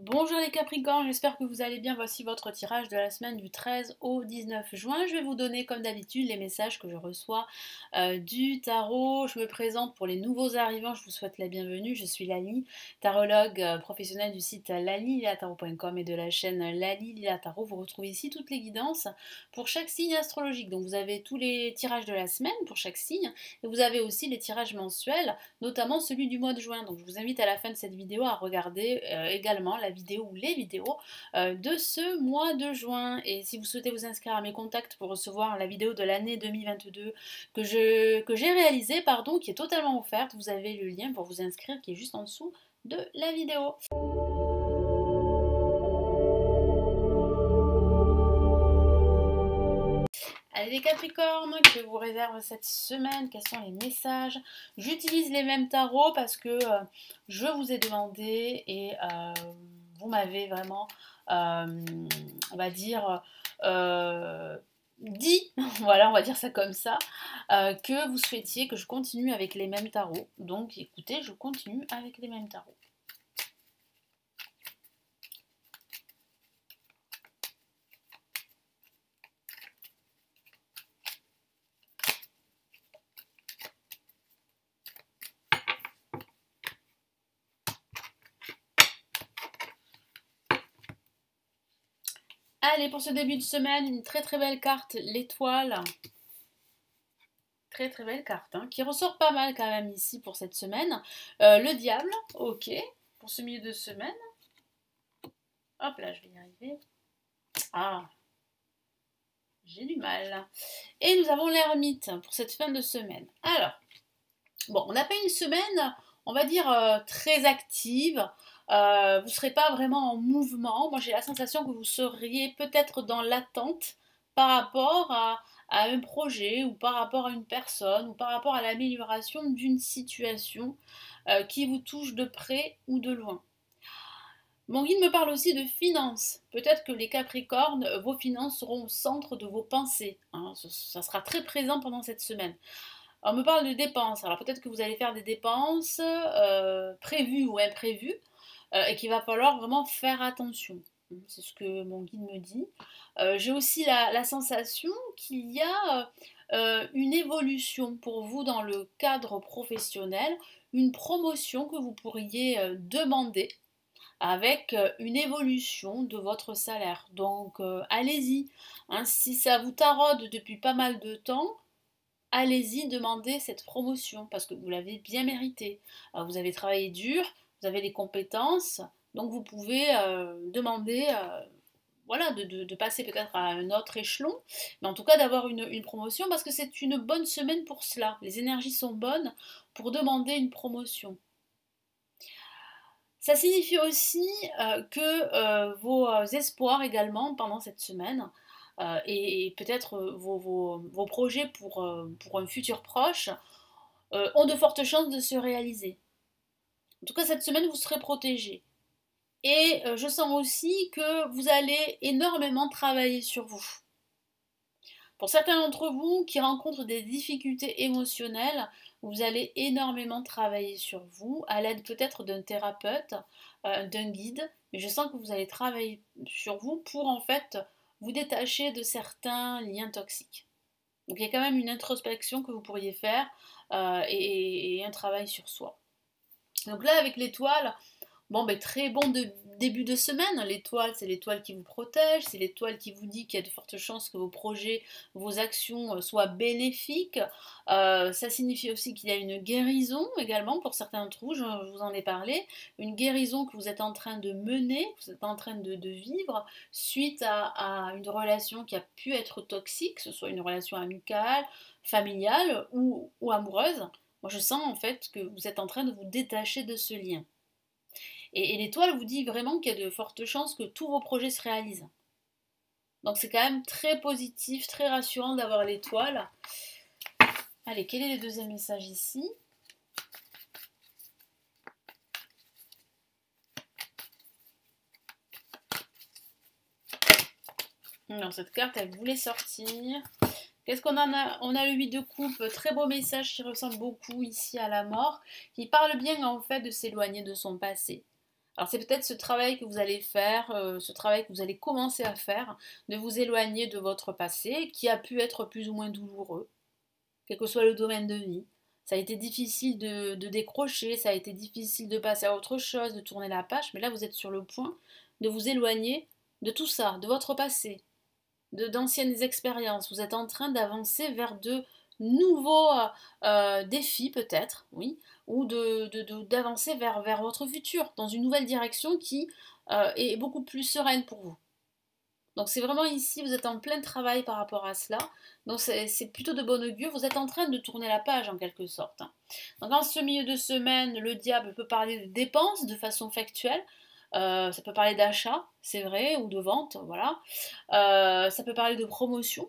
Bonjour les Capricornes, j'espère que vous allez bien. Voici votre tirage de la semaine du 13 au 19 juin. Je vais vous donner comme d'habitude les messages que je reçois du tarot. Je me présente pour les nouveaux arrivants, je vous souhaite la bienvenue. Je suis Lali, tarologue professionnelle du site laliliatarot.com et de la chaîne Lali Lila Tarot. Vous retrouvez ici toutes les guidances pour chaque signe astrologique. Donc vous avez tous les tirages de la semaine pour chaque signe et vous avez aussi les tirages mensuels, notamment celui du mois de juin. Donc je vous invite à la fin de cette vidéo à regarder également la vidéo ou les vidéos de ce mois de juin. Et si vous souhaitez vous inscrire à mes contacts pour recevoir la vidéo de l'année 2022 que j'ai réalisée, pardon, qui est totalement offerte, vous avez le lien pour vous inscrire qui est juste en dessous de la vidéo. Allez les Capricornes, que vous réserve cette semaine, quels sont les messages? J'utilise les mêmes tarots parce que je vous ai demandé et vous m'avez vraiment, on va dire, dit, voilà, on va dire ça comme ça, que vous souhaitiez que je continue avec les mêmes tarots. Donc écoutez, je continue avec les mêmes tarots. Allez, pour ce début de semaine, une très très belle carte, l'étoile. Très très belle carte, hein, qui ressort pas mal quand même ici pour cette semaine. Le diable, ok, pour ce milieu de semaine. Hop là, je vais y arriver. Ah, j'ai du mal. Et nous avons l'ermite pour cette fin de semaine. Alors, bon, on n'a pas une semaine, on va dire, très active. Vous ne serez pas vraiment en mouvement. Moi, j'ai la sensation que vous seriez peut-être dans l'attente par rapport à un projet ou par rapport à une personne ou par rapport à l'amélioration d'une situation qui vous touche de près ou de loin. Mon guide me parle aussi de finances. Peut-être que les Capricornes, vos finances seront au centre de vos pensées, hein. Ça sera très présent pendant cette semaine. On me parle de dépenses. Alors peut-être que vous allez faire des dépenses prévues ou imprévues et qu'il va falloir vraiment faire attention. C'est ce que mon guide me dit. J'ai aussi la sensation qu'il y a une évolution pour vous dans le cadre professionnel, une promotion que vous pourriez demander avec une évolution de votre salaire. Donc allez-y, hein, si ça vous taraude depuis pas mal de temps, allez-y demander cette promotion parce que vous l'avez bien mérité. Vous avez travaillé dur, vous avez les compétences, donc vous pouvez demander voilà, de passer peut-être à un autre échelon, mais en tout cas d'avoir une promotion parce que c'est une bonne semaine pour cela. Les énergies sont bonnes pour demander une promotion. Ça signifie aussi que vos espoirs également pendant cette semaine et peut-être vos projets pour un futur proche ont de fortes chances de se réaliser. En tout cas, cette semaine, vous serez protégé. Et je sens aussi que vous allez énormément travailler sur vous. Pour certains d'entre vous qui rencontrent des difficultés émotionnelles, vous allez énormément travailler sur vous, à l'aide peut-être d'un thérapeute, d'un guide, mais je sens que vous allez travailler sur vous pour en fait vous détacher de certains liens toxiques. Donc il y a quand même une introspection que vous pourriez faire et un travail sur soi. Donc là avec l'étoile, bon, ben, très bon début de semaine. L'étoile, c'est l'étoile qui vous protège, c'est l'étoile qui vous dit qu'il y a de fortes chances que vos projets, vos actions soient bénéfiques. Ça signifie aussi qu'il y a une guérison également pour certains d'entre vous, je vous en ai parlé, une guérison que vous êtes en train de mener, que vous êtes en train de vivre suite à une relation qui a pu être toxique, que ce soit une relation amicale, familiale ou amoureuse. Moi, je sens en fait que vous êtes en train de vous détacher de ce lien. Et l'étoile vous dit vraiment qu'il y a de fortes chances que tous vos projets se réalisent. Donc c'est quand même très positif, très rassurant d'avoir l'étoile. Allez, quel est le deuxième message ici? Non, cette carte, elle voulait sortir. Qu'est-ce qu'on en a? On a le 8 de coupe, très beau message qui ressemble beaucoup ici à la mort, qui parle bien en fait de s'éloigner de son passé. Alors c'est peut-être ce travail que vous allez faire, ce travail que vous allez commencer à faire, de vous éloigner de votre passé, qui a pu être plus ou moins douloureux, quel que soit le domaine de vie. Ça a été difficile de décrocher, ça a été difficile de passer à autre chose, de tourner la page, mais là vous êtes sur le point de vous éloigner de tout ça, de votre passé, d'anciennes expériences. Vous êtes en train d'avancer vers de nouveaux défis peut-être, oui, ou d'avancer vers votre futur, dans une nouvelle direction qui est beaucoup plus sereine pour vous. Donc c'est vraiment ici, vous êtes en plein travail par rapport à cela. Donc c'est plutôt de bon augure. Vous êtes en train de tourner la page en quelque sorte. Donc en ce milieu de semaine, le diable peut parler de dépenses de façon factuelle. Ça peut parler d'achat, c'est vrai, ou de vente, voilà. Ça peut parler de promotion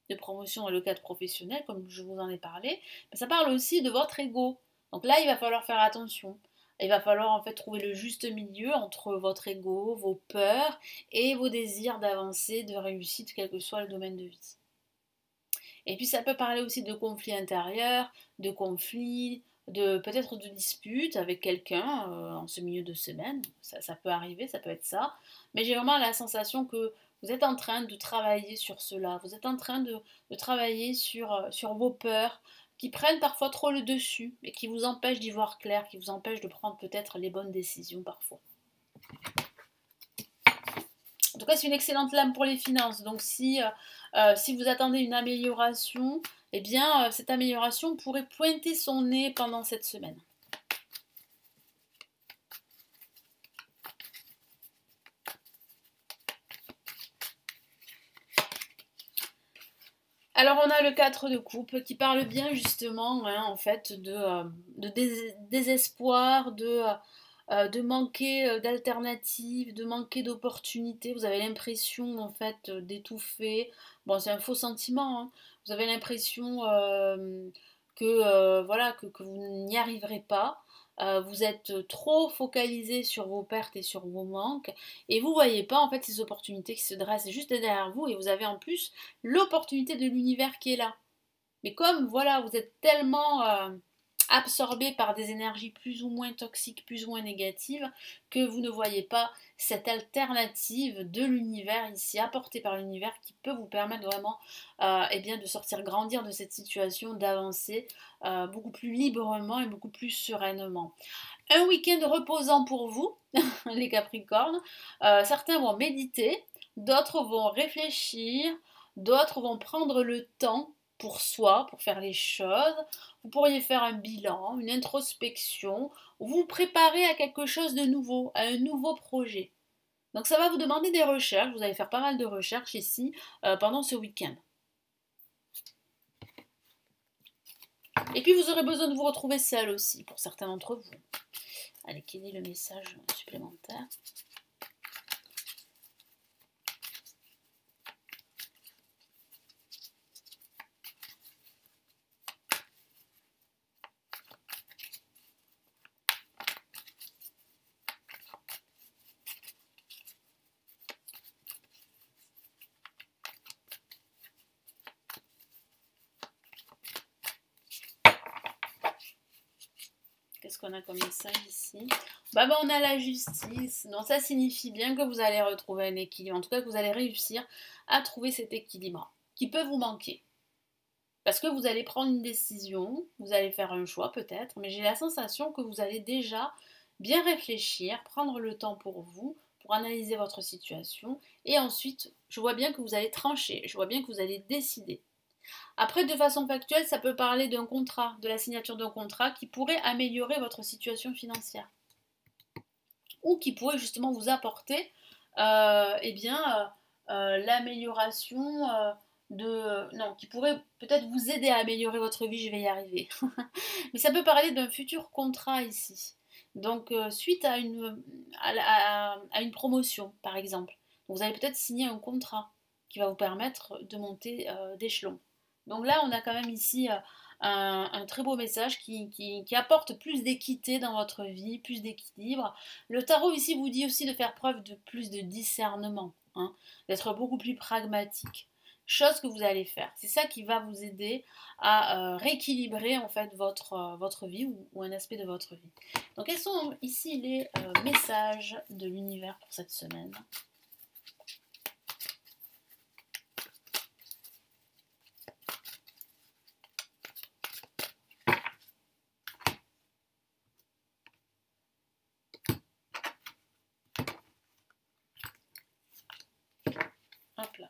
dans le cadre professionnel, comme je vous en ai parlé. Mais ça parle aussi de votre ego. Donc là, il va falloir faire attention. Il va falloir en fait trouver le juste milieu entre votre ego, vos peurs et vos désirs d'avancer, de réussite, quel que soit le domaine de vie. Et puis ça peut parler aussi de conflits intérieurs, de conflits, de peut-être de disputes avec quelqu'un en ce milieu de semaine. Ça peut arriver, ça peut être ça. Mais j'ai vraiment la sensation que vous êtes en train de travailler sur cela. Vous êtes en train de travailler sur vos peurs qui prennent parfois trop le dessus et qui vous empêchent d'y voir clair, qui vous empêchent de prendre peut-être les bonnes décisions parfois. En tout cas, c'est une excellente lame pour les finances. Donc, si vous attendez une amélioration, eh bien, cette amélioration pourrait pointer son nez pendant cette semaine. Alors, on a le 4 de coupe qui parle bien justement, hein, en fait, de désespoir, de manquer d'alternatives, de manquer d'opportunités. Vous avez l'impression en fait d'étouffer. Bon, c'est un faux sentiment, hein. Vous avez l'impression voilà, que vous n'y arriverez pas. Vous êtes trop focalisé sur vos pertes et sur vos manques et vous voyez pas en fait ces opportunités qui se dressent juste derrière vous et vous avez en plus l'opportunité de l'univers qui est là. Mais comme voilà, vous êtes tellement absorbé par des énergies plus ou moins toxiques, plus ou moins négatives, que vous ne voyez pas cette alternative de l'univers ici, apportée par l'univers, qui peut vous permettre vraiment eh bien, de sortir grandir de cette situation, d'avancer beaucoup plus librement et beaucoup plus sereinement. Un week-end reposant pour vous, les Capricornes. Certains vont méditer, d'autres vont réfléchir, d'autres vont prendre le temps pour soi, pour faire les choses. Vous pourriez faire un bilan, une introspection, ou vous préparer à quelque chose de nouveau, à un nouveau projet. Donc ça va vous demander des recherches, vous allez faire pas mal de recherches ici pendant ce week-end. Et puis vous aurez besoin de vous retrouver seul aussi, pour certains d'entre vous. Allez, quel est le message supplémentaire ? Qu'est-ce qu'on a comme message ici? On a la justice. Donc ça signifie bien que vous allez retrouver un équilibre. En tout cas, que vous allez réussir à trouver cet équilibre qui peut vous manquer. Parce que vous allez prendre une décision, vous allez faire un choix peut-être, mais j'ai la sensation que vous allez déjà bien réfléchir, prendre le temps pour vous, pour analyser votre situation, et ensuite, je vois bien que vous allez trancher, je vois bien que vous allez décider. Après, de façon factuelle, ça peut parler d'un contrat, de la signature d'un contrat qui pourrait améliorer votre situation financière. Ou qui pourrait justement vous apporter l'amélioration non, qui pourrait peut-être vous aider à améliorer votre vie, je vais y arriver. Mais ça peut parler d'un futur contrat ici. Donc, suite à une promotion, par exemple. Donc, vous allez peut-être signer un contrat qui va vous permettre de monter d'échelon. Donc là, on a quand même ici un très beau message qui apporte plus d'équité dans votre vie, plus d'équilibre. Le tarot ici vous dit aussi de faire preuve de plus de discernement, hein, d'être beaucoup plus pragmatique. chose que vous allez faire. C'est ça qui va vous aider à rééquilibrer en fait votre vie ou un aspect de votre vie. Donc quels sont ici les messages de l'univers pour cette semaine? Hop là.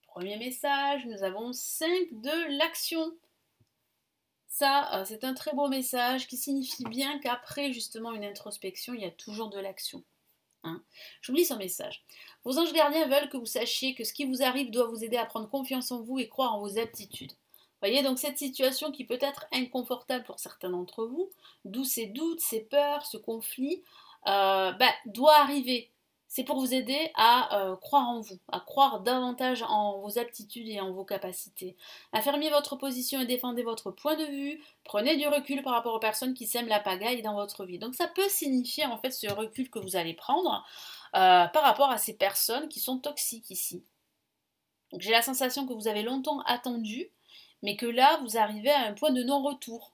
Premier message, nous avons 5 de l'action. Ça, c'est un très beau message qui signifie bien qu'après justement une introspection, il y a toujours de l'action. Hein. J'oublie son message. Vos anges gardiens veulent que vous sachiez que ce qui vous arrive doit vous aider à prendre confiance en vous et croire en vos aptitudes. Voyez, donc cette situation qui peut être inconfortable pour certains d'entre vous, d'où ces doutes, ces peurs, ce conflit, doit arriver. C'est pour vous aider à croire en vous, à croire davantage en vos aptitudes et en vos capacités. Affirmez votre position et défendez votre point de vue. Prenez du recul par rapport aux personnes qui sèment la pagaille dans votre vie. Donc ça peut signifier en fait ce recul que vous allez prendre par rapport à ces personnes qui sont toxiques ici. Donc j'ai la sensation que vous avez longtemps attendu, mais que là vous arrivez à un point de non-retour.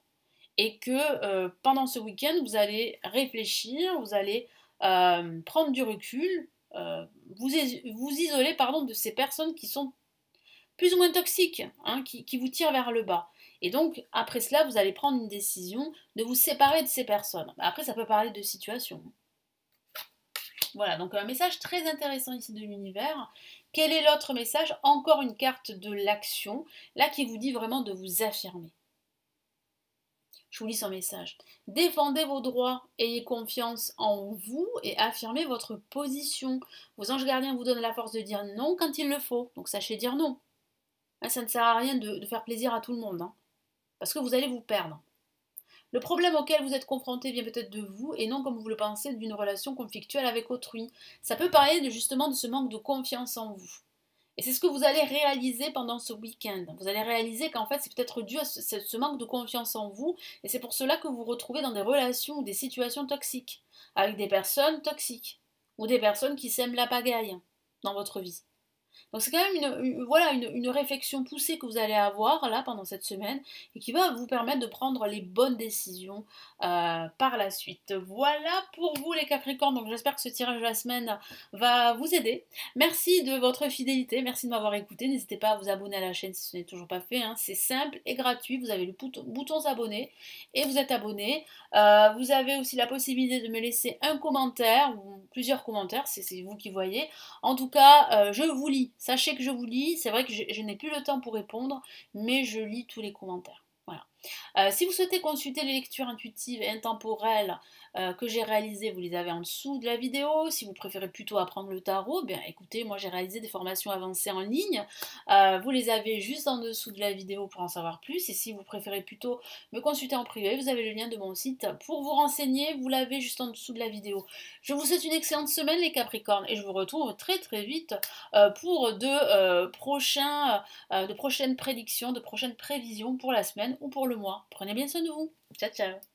Et que pendant ce week-end, vous allez réfléchir, vous allez prendre du recul, vous isoler de ces personnes qui sont plus ou moins toxiques, hein, qui vous tirent vers le bas. Et donc, après cela, vous allez prendre une décision de vous séparer de ces personnes. Après, ça peut parler de situation. Voilà, donc un message très intéressant ici de l'univers. Quel est l'autre message? Encore une carte de l'action, là qui vous dit vraiment de vous affirmer. Je vous lis son message. Défendez vos droits, ayez confiance en vous et affirmez votre position. Vos anges gardiens vous donnent la force de dire non quand il le faut, donc sachez dire non. Ça ne sert à rien de faire plaisir à tout le monde, hein, parce que vous allez vous perdre. Le problème auquel vous êtes confronté vient peut-être de vous et non comme vous le pensez d'une relation conflictuelle avec autrui. Ça peut parler justement de ce manque de confiance en vous. Et c'est ce que vous allez réaliser pendant ce week-end. Vous allez réaliser qu'en fait, c'est peut-être dû à ce manque de confiance en vous. Et c'est pour cela que vous vous retrouvez dans des relations ou des situations toxiques, avec des personnes toxiques, ou des personnes qui sèment la pagaille dans votre vie. Donc c'est quand même une réflexion poussée que vous allez avoir là pendant cette semaine et qui va vous permettre de prendre les bonnes décisions par la suite. Voilà pour vous les Capricornes, donc j'espère que ce tirage de la semaine va vous aider. Merci de votre fidélité, merci de m'avoir écouté, n'hésitez pas à vous abonner à la chaîne si ce n'est toujours pas fait, hein. C'est simple et gratuit, vous avez le bouton s'abonner et vous êtes abonné. Vous avez aussi la possibilité de me laisser un commentaire ou plusieurs commentaires, c'est vous qui voyez. En tout cas, je vous lis. Sachez que je vous lis. C'est vrai que je n'ai plus le temps pour répondre, mais je lis tous les commentaires. Voilà. Si vous souhaitez consulter les lectures intuitives et intemporelles que j'ai réalisées, vous les avez en dessous de la vidéo. Si vous préférez plutôt apprendre le tarot, bien écoutez, moi j'ai réalisé des formations avancées en ligne. Vous les avez juste en dessous de la vidéo pour en savoir plus. Et si vous préférez plutôt me consulter en privé, vous avez le lien de mon site pour vous renseigner. Vous l'avez juste en dessous de la vidéo. Je vous souhaite une excellente semaine les Capricornes et je vous retrouve très très vite pour de prochaines prédictions, de prochaines prévisions pour la semaine ou pour le mois. Prenez bien soin de vous. Ciao ciao.